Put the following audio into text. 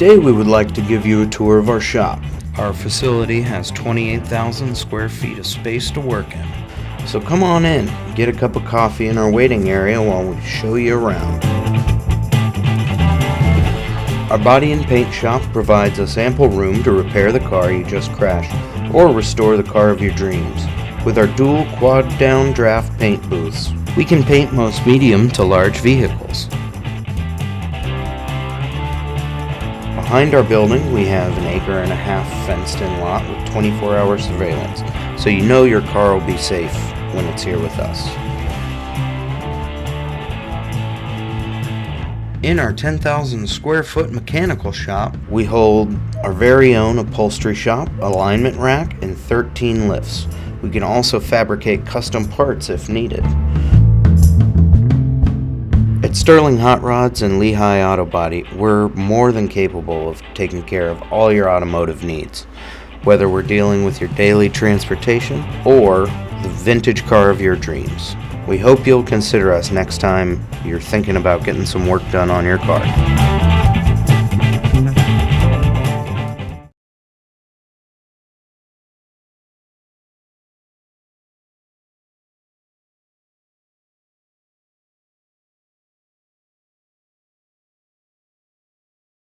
Today we would like to give you a tour of our shop. Our facility has 28,000 square feet of space to work in. So come on in, get a cup of coffee in our waiting area while we show you around. Our body and paint shop provides us ample room to repair the car you just crashed or restore the car of your dreams. With our dual quad down draft paint booths, we can paint most medium to large vehicles. Behind our building, we have an 1.5 acre fenced-in lot with 24-hour surveillance, so you know your car will be safe when it's here with us. In our 10,000 square foot mechanical shop, we hold our very own upholstery shop, alignment rack, and 13 lifts. We can also fabricate custom parts if needed. At Sterling Hot Rods and LeeHigh Auto Body, we're more than capable of taking care of all your automotive needs, whether we're dealing with your daily transportation or the vintage car of your dreams. We hope you'll consider us next time you're thinking about getting some work done on your car.